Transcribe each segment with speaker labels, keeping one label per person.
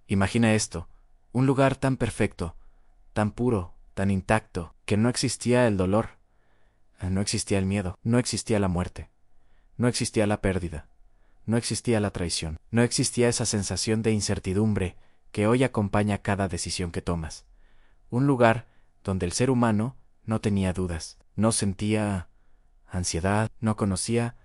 Speaker 1: Imagina esto, un lugar tan perfecto, tan puro, tan intacto, que no existía el dolor, no existía el miedo, no existía la muerte, no existía la pérdida, no existía la traición, no existía esa sensación de incertidumbre que hoy acompaña cada decisión que tomas. Un lugar donde el ser humano no tenía dudas, no sentía ansiedad, no conocía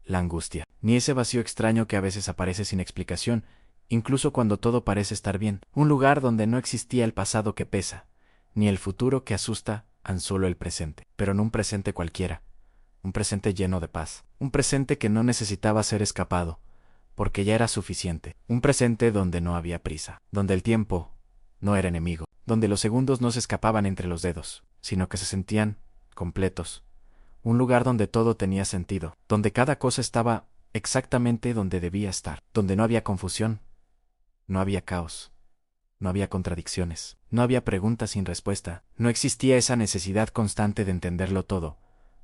Speaker 1: la angustia, ni ese vacío extraño que a veces aparece sin explicación, incluso cuando todo parece estar bien. Un lugar donde no existía el pasado que pesa, ni el futuro que asusta, tan solo el presente, pero no un presente cualquiera, un presente lleno de paz, un presente que no necesitaba ser escapado, porque ya era suficiente, un presente donde no había prisa, donde el tiempo no era enemigo, donde los segundos no se escapaban entre los dedos, sino que se sentían completos. Un lugar donde todo tenía sentido, donde cada cosa estaba exactamente donde debía estar, donde no había confusión, no había caos, no había contradicciones, no había preguntas sin respuesta, no existía esa necesidad constante de entenderlo todo,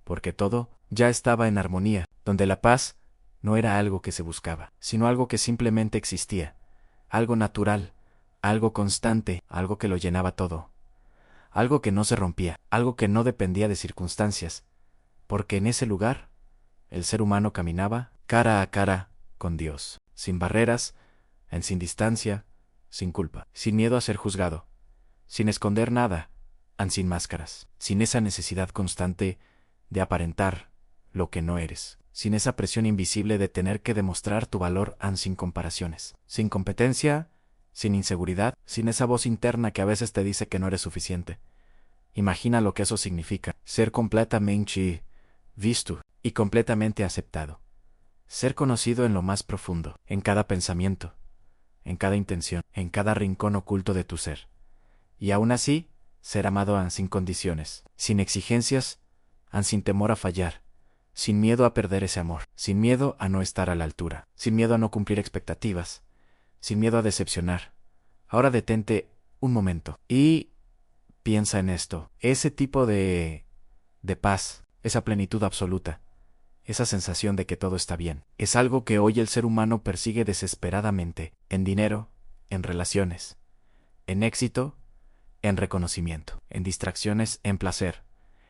Speaker 1: porque todo ya estaba en armonía, donde la paz no era algo que se buscaba, sino algo que simplemente existía, algo natural, algo constante, algo que lo llenaba todo, algo que no se rompía, algo que no dependía de circunstancias, porque en ese lugar el ser humano caminaba cara a cara con Dios, sin barreras, sin distancia, sin culpa, sin miedo a ser juzgado, sin esconder nada, sin máscaras, sin esa necesidad constante de aparentar lo que no eres, sin esa presión invisible de tener que demostrar tu valor sin comparaciones, sin competencia, sin inseguridad, sin esa voz interna que a veces te dice que no eres suficiente. Imagina lo que eso significa, ser completamente visto y completamente aceptado. Ser conocido en lo más profundo, en cada pensamiento, en cada intención, en cada rincón oculto de tu ser. Y aún así, ser amado sin condiciones, sin exigencias, sin temor a fallar, sin miedo a perder ese amor, sin miedo a no estar a la altura, sin miedo a no cumplir expectativas, sin miedo a decepcionar. Ahora detente un momento y piensa en esto, ese tipo de paz, esa plenitud absoluta, esa sensación de que todo está bien, es algo que hoy el ser humano persigue desesperadamente, en dinero, en relaciones, en éxito, en reconocimiento, en distracciones, en placer,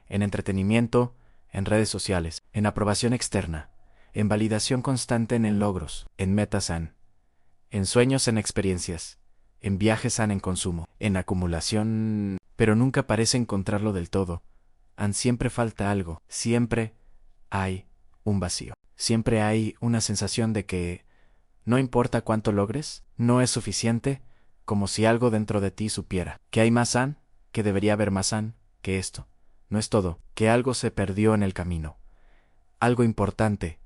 Speaker 1: en entretenimiento, en redes sociales, en aprobación externa, en validación constante en logros, en metas en sueños, en experiencias, en viajes en consumo, en acumulación, pero nunca parece encontrarlo del todo. Siempre falta algo, siempre hay un vacío, siempre hay una sensación de que no importa cuánto logres, no es suficiente, como si algo dentro de ti supiera que hay más que debería haber más que esto. No es todo, que algo se perdió en el camino, algo importante,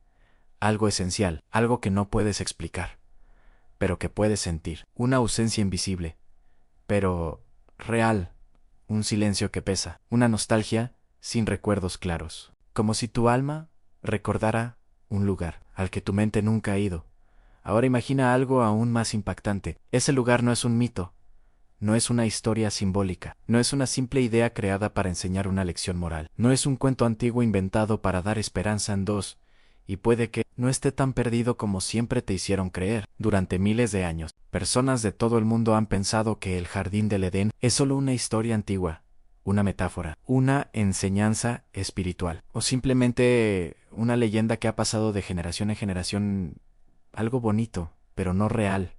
Speaker 1: algo esencial, algo que no puedes explicar, pero que puedes sentir, una ausencia invisible, pero real, un silencio que pesa, una nostalgia sin recuerdos claros, como si tu alma recordara un lugar al que tu mente nunca ha ido. Ahora imagina algo aún más impactante. Ese lugar no es un mito, no es una historia simbólica, no es una simple idea creada para enseñar una lección moral, no es un cuento antiguo inventado para dar esperanza en dos, y puede que no esté tan perdido como siempre te hicieron creer. Durante miles de años, personas de todo el mundo han pensado que el jardín del Edén es solo una historia antigua, una metáfora, una enseñanza espiritual, o simplemente una leyenda que ha pasado de generación en generación, algo bonito, pero no real,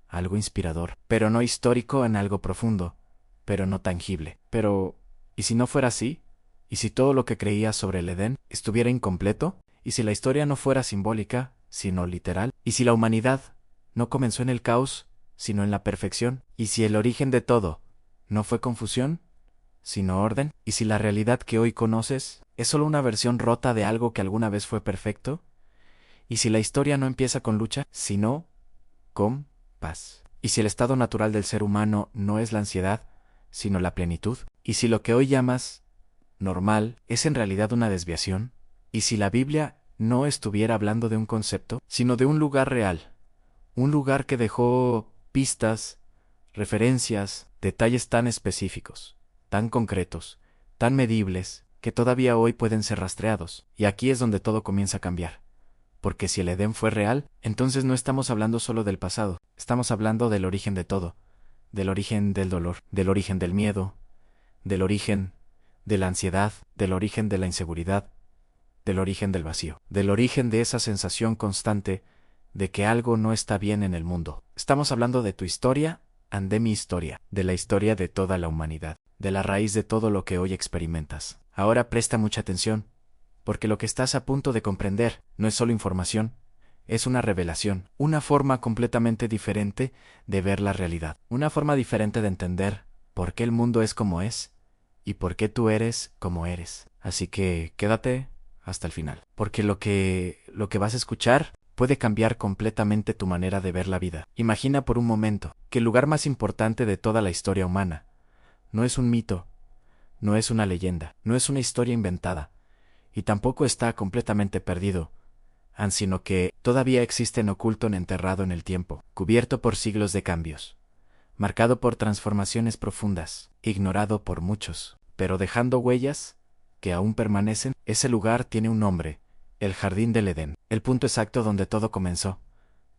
Speaker 1: algo inspirador, pero no histórico, en algo profundo, pero no tangible. Pero, ¿y si no fuera así? ¿Y si todo lo que creías sobre el Edén estuviera incompleto? ¿Y si la historia no fuera simbólica, sino literal? ¿Y si la humanidad no comenzó en el caos, sino en la perfección? ¿Y si el origen de todo no fue confusión, sino orden? ¿Y si la realidad que hoy conoces es solo una versión rota de algo que alguna vez fue perfecto? ¿Y si la historia no empieza con lucha, sino con paz? ¿Y si el estado natural del ser humano no es la ansiedad, sino la plenitud? ¿Y si lo que hoy llamas normal es en realidad una desviación? ¿Y si la Biblia no estuviera hablando de un concepto, sino de un lugar real? Un lugar que dejó pistas, referencias, detalles tan específicos, tan concretos, tan medibles, que todavía hoy pueden ser rastreados. Y aquí es donde todo comienza a cambiar. porque si el Edén fue real, entonces no estamos hablando solo del pasado, estamos hablando del origen de todo, del origen del dolor, del origen del miedo, del origen de la ansiedad, del origen de la inseguridad, del origen del vacío, del origen de esa sensación constante de que algo no está bien en el mundo. Estamos hablando de tu historia and de mi historia, de la historia de toda la humanidad, de la raíz de todo lo que hoy experimentas. Ahora presta mucha atención, porque lo que estás a punto de comprender no es solo información, es una revelación, una forma completamente diferente de ver la realidad, una forma diferente de entender por qué el mundo es como es y por qué tú eres como eres. Así que quédate hasta el final, porque lo que vas a escuchar puede cambiar completamente tu manera de ver la vida. Imagina por un momento que el lugar más importante de toda la historia humana no es un mito, no es una leyenda, no es una historia inventada, y tampoco está completamente perdido, sino que todavía existe oculto enterrado en el tiempo, cubierto por siglos de cambios, marcado por transformaciones profundas, ignorado por muchos, pero dejando huellas que aún permanecen. Ese lugar tiene un nombre: el Jardín del Edén, el punto exacto donde todo comenzó,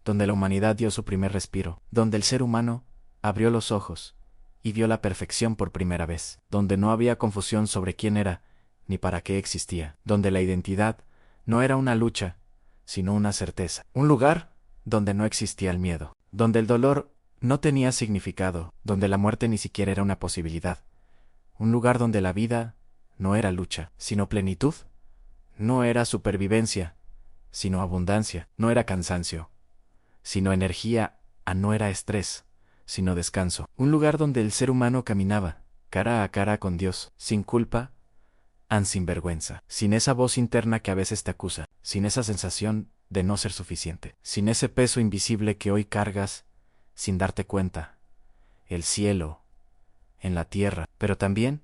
Speaker 1: donde la humanidad dio su primer respiro, donde el ser humano abrió los ojos y vio la perfección por primera vez, donde no había confusión sobre quién era ni para qué existía, donde la identidad no era una lucha, sino una certeza, un lugar donde no existía el miedo, donde el dolor no tenía significado, donde la muerte ni siquiera era una posibilidad, un lugar donde la vida no era lucha, sino plenitud, no era supervivencia, sino abundancia, no era cansancio, sino energía, no era estrés, sino descanso, un lugar donde el ser humano caminaba cara a cara con Dios, sin culpa, sin vergüenza, sin esa voz interna que a veces te acusa, sin esa sensación de no ser suficiente, sin ese peso invisible que hoy cargas sin darte cuenta, el cielo, en la tierra, pero también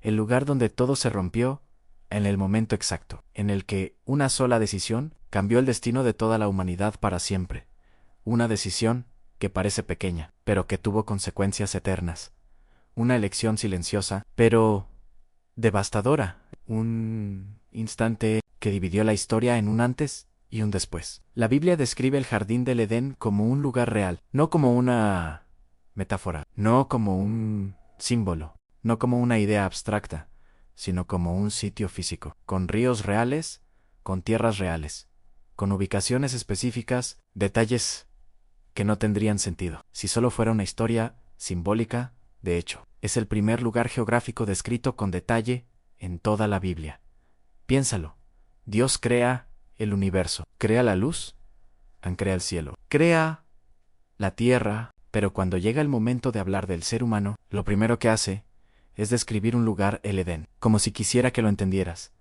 Speaker 1: el lugar donde todo se rompió en el momento exacto, en el que una sola decisión cambió el destino de toda la humanidad para siempre, una decisión que parece pequeña, pero que tuvo consecuencias eternas, una elección silenciosa, pero devastadora, un instante que dividió la historia en un antes y un después. La Biblia describe el Jardín del Edén como un lugar real, no como una metáfora, no como un símbolo, no como una idea abstracta, sino como un sitio físico, con ríos reales, con tierras reales, con ubicaciones específicas, detalles que no tendrían sentido si solo fuera una historia simbólica. De hecho, es el primer lugar geográfico descrito con detalle en toda la Biblia. Piénsalo. Dios crea el universo, crea la luz, crea el cielo, crea la tierra, pero cuando llega el momento de hablar del ser humano, lo primero que hace es describir un lugar, el Edén, como si quisiera que lo entendieras,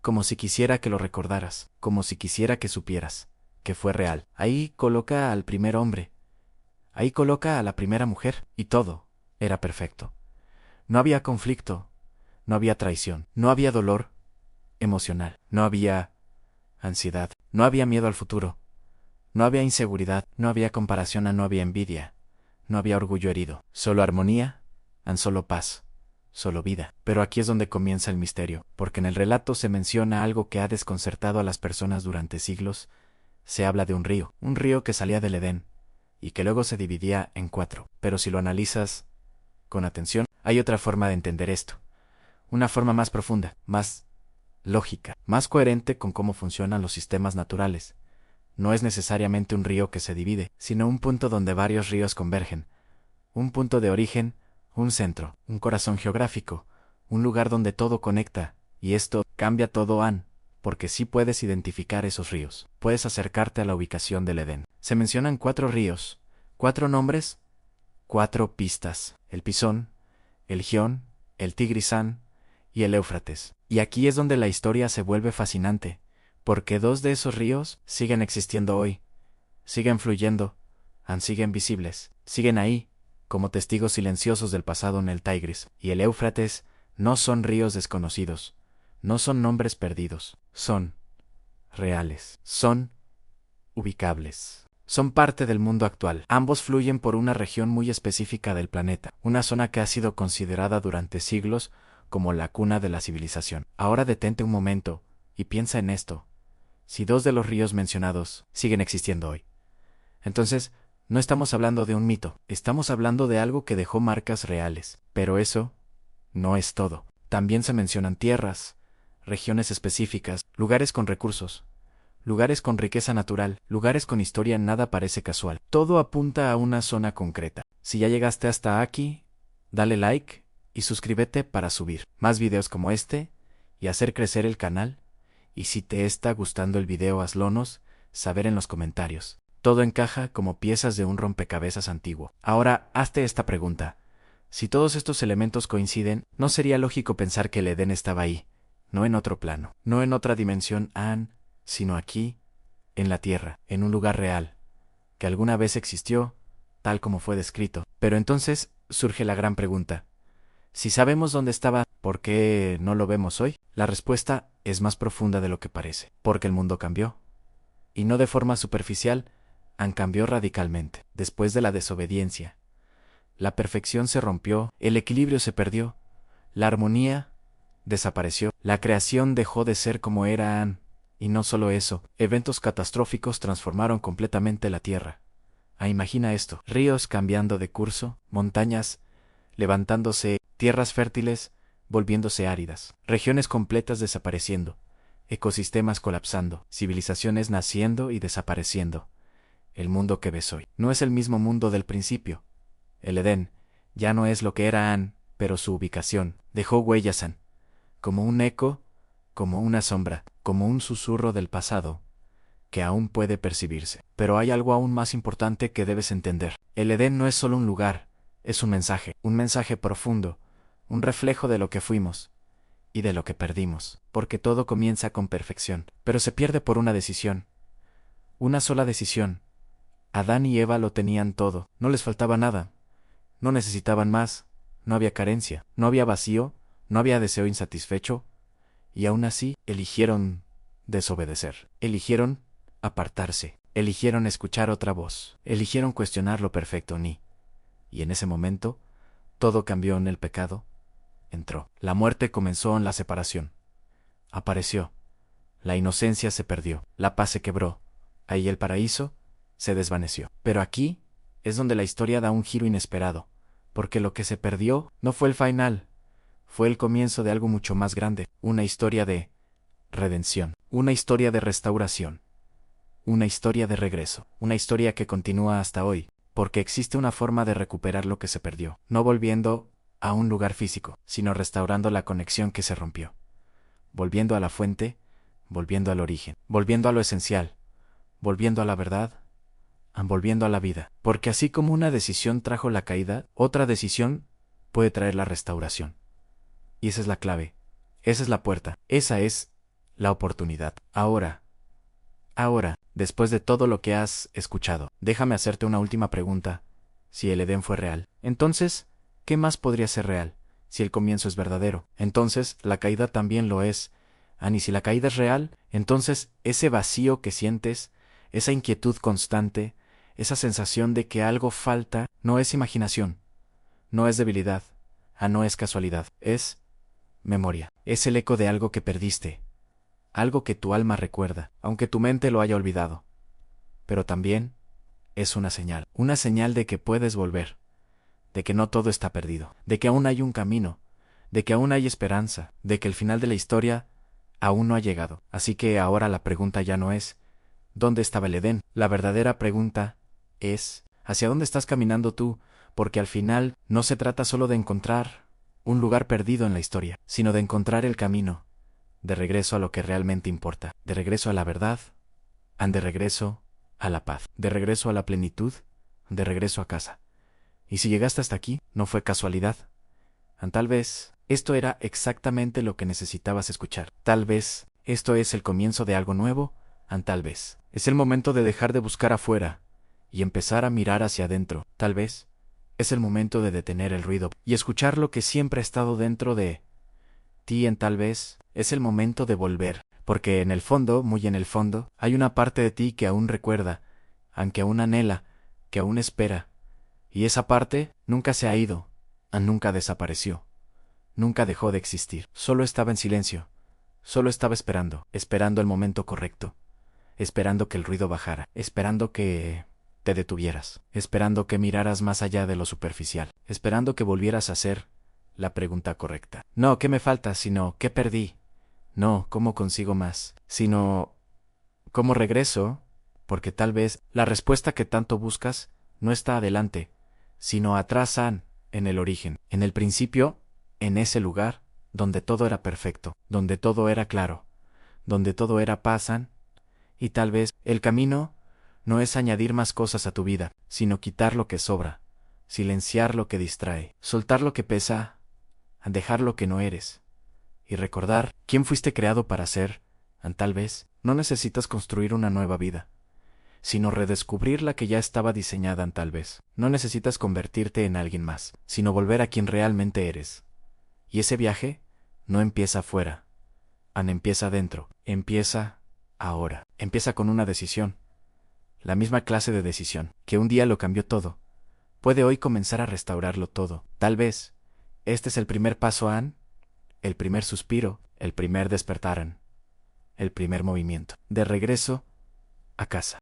Speaker 1: como si quisiera que lo recordaras, como si quisiera que supieras que fue real. Ahí coloca al primer hombre, ahí coloca a la primera mujer, y todo era perfecto. No había conflicto, no había traición, no había dolor emocional, no había ansiedad, no había miedo al futuro, no había inseguridad, no había comparación, no había envidia, no había orgullo herido, solo armonía, solo paz, solo vida. Pero aquí es donde comienza el misterio, porque en el relato se menciona algo que ha desconcertado a las personas durante siglos. Se habla de un río que salía del Edén, y que luego se dividía en 4. Pero si lo analizas con atención, hay otra forma de entender esto, una forma más profunda, más lógica, más coherente con cómo funcionan los sistemas naturales. No es necesariamente un río que se divide, sino un punto donde varios ríos convergen, un punto de origen, un centro, un corazón geográfico, un lugar donde todo conecta, y esto cambia todo, porque sí puedes identificar esos ríos. Puedes acercarte a la ubicación del Edén. Se mencionan 4 ríos, 4 nombres, 4 pistas: el Pisón, el Gión, el Tigrisán y el Éufrates. Y aquí es donde la historia se vuelve fascinante, porque 2 de esos ríos siguen existiendo hoy, siguen fluyendo, siguen visibles, siguen ahí, como testigos silenciosos del pasado en el Tigris. Y el Éufrates no son ríos desconocidos, no son nombres perdidos, son reales, son ubicables. Son parte del mundo actual. Ambos fluyen por una región muy específica del planeta, una zona que ha sido considerada durante siglos como la cuna de la civilización. Ahora detente un momento y piensa en esto. si 2 de los ríos mencionados siguen existiendo hoy? Entonces, no estamos hablando de un mito, estamos hablando de algo que dejó marcas reales. Pero eso no es todo. También se mencionan tierras, regiones específicas, lugares con recursos, lugares con riqueza natural, lugares con historia. Nada parece casual. Todo apunta a una zona concreta. Si ya llegaste hasta aquí, dale like y suscríbete para subir más videos como este y hacer crecer el canal. Y si te está gustando el video, hazlonos saber en los comentarios. Todo encaja como piezas de un rompecabezas antiguo. Ahora, hazte esta pregunta. Si todos estos elementos coinciden, ¿no sería lógico pensar que el Edén estaba ahí, no en otro plano, no en otra dimensión, sino aquí, en la Tierra, en un lugar real, que alguna vez existió, tal como fue descrito? Pero entonces surge la gran pregunta. Si sabemos dónde estaba, ¿por qué no lo vemos hoy? La respuesta es más profunda de lo que parece. Porque el mundo cambió. Y no de forma superficial, cambió radicalmente. Después de la desobediencia, la perfección se rompió, el equilibrio se perdió, la armonía desapareció, la creación dejó de ser como era. Y no solo eso, eventos catastróficos transformaron completamente la Tierra. Imagina esto: ríos cambiando de curso, montañas levantándose, tierras fértiles volviéndose áridas, regiones completas desapareciendo, ecosistemas colapsando, civilizaciones naciendo y desapareciendo. El mundo que ves hoy no es el mismo mundo del principio. El Edén ya no es lo que era, pero su ubicación dejó huellas, como un eco, como una sombra, como un susurro del pasado, que aún puede percibirse. Pero hay algo aún más importante que debes entender. El Edén no es solo un lugar, es un mensaje profundo, un reflejo de lo que fuimos y de lo que perdimos, porque todo comienza con perfección, pero se pierde por una decisión. Una sola decisión. Adán y Eva lo tenían todo, no les faltaba nada, no necesitaban más, no había carencia, no había vacío, no había deseo insatisfecho, y aún así eligieron desobedecer, eligieron apartarse, eligieron escuchar otra voz, eligieron cuestionar lo perfecto. Y en ese momento, todo cambió. En el pecado entró. La muerte comenzó en la separación. Apareció. La inocencia se perdió. La paz se quebró. Ahí el paraíso se desvaneció. Pero aquí es donde la historia da un giro inesperado, porque lo que se perdió no fue el final, fue el comienzo de algo mucho más grande, una historia de redención, una historia de restauración, una historia de regreso, una historia que continúa hasta hoy, porque existe una forma de recuperar lo que se perdió, no volviendo a un lugar físico, sino restaurando la conexión que se rompió, volviendo a la fuente, volviendo al origen, volviendo a lo esencial, volviendo a la verdad, volviendo a la vida. Porque así como una decisión trajo la caída, otra decisión puede traer la restauración. Y esa es la clave, esa es la puerta, esa es la oportunidad. Ahora, después de todo lo que has escuchado, déjame hacerte una última pregunta. Si el Edén fue real, entonces, ¿qué más podría ser real? Si el comienzo es verdadero, entonces la caída también lo es. Y si la caída es real, entonces ese vacío que sientes, esa inquietud constante, esa sensación de que algo falta, no es imaginación, no es debilidad, no es casualidad, es memoria, es el eco de algo que perdiste, algo que tu alma recuerda, aunque tu mente lo haya olvidado. Pero también es una señal de que puedes volver, de que no todo está perdido, de que aún hay un camino, de que aún hay esperanza, de que el final de la historia aún no ha llegado. Así que ahora la pregunta ya no es ¿dónde estaba el Edén? La verdadera pregunta es ¿hacia dónde estás caminando tú? Porque al final no se trata solo de encontrar un lugar perdido en la historia, sino de encontrar el camino, de regreso a lo que realmente importa, de regreso a la verdad, de regreso a la paz, de regreso a la plenitud, de regreso a casa. Y si llegaste hasta aquí, no fue casualidad. Tal vez esto era exactamente lo que necesitabas escuchar. Tal vez esto es el comienzo de algo nuevo. Tal vez es el momento de dejar de buscar afuera y empezar a mirar hacia adentro. Tal vez es el momento de detener el ruido y escuchar lo que siempre ha estado dentro de ti. Tal vez es el momento de volver, porque en el fondo, muy en el fondo, hay una parte de ti que aún recuerda, aunque aún anhela, que aún espera. Y esa parte nunca se ha ido, nunca desapareció, nunca dejó de existir. Solo estaba en silencio, solo estaba esperando el momento correcto. esperando que el ruido bajara, esperando que te detuvieras, esperando que miraras más allá de lo superficial, esperando que volvieras a hacer la pregunta correcta. No, ¿qué me falta? Sino, ¿qué perdí? No, ¿cómo consigo más? Sino, ¿cómo regreso? Porque tal vez la respuesta que tanto buscas no está adelante, sino atrás en el origen, en el principio, en ese lugar donde todo era perfecto, donde todo era claro, donde todo era paz, y tal vez el camino no es añadir más cosas a tu vida, sino quitar lo que sobra, silenciar lo que distrae, soltar lo que pesa, dejar lo que no eres, y recordar quién fuiste creado para ser. Tal vez no necesitas construir una nueva vida, sino redescubrir la que ya estaba diseñada. Tal vez no necesitas convertirte en alguien más, sino volver a quien realmente eres. Y ese viaje no empieza afuera, empieza adentro, empieza ahora, empieza con una decisión. La misma clase de decisión que un día lo cambió todo, puede hoy comenzar a restaurarlo todo. Tal vez este es el primer paso, el primer suspiro, el primer despertar, el primer movimiento de regreso a casa.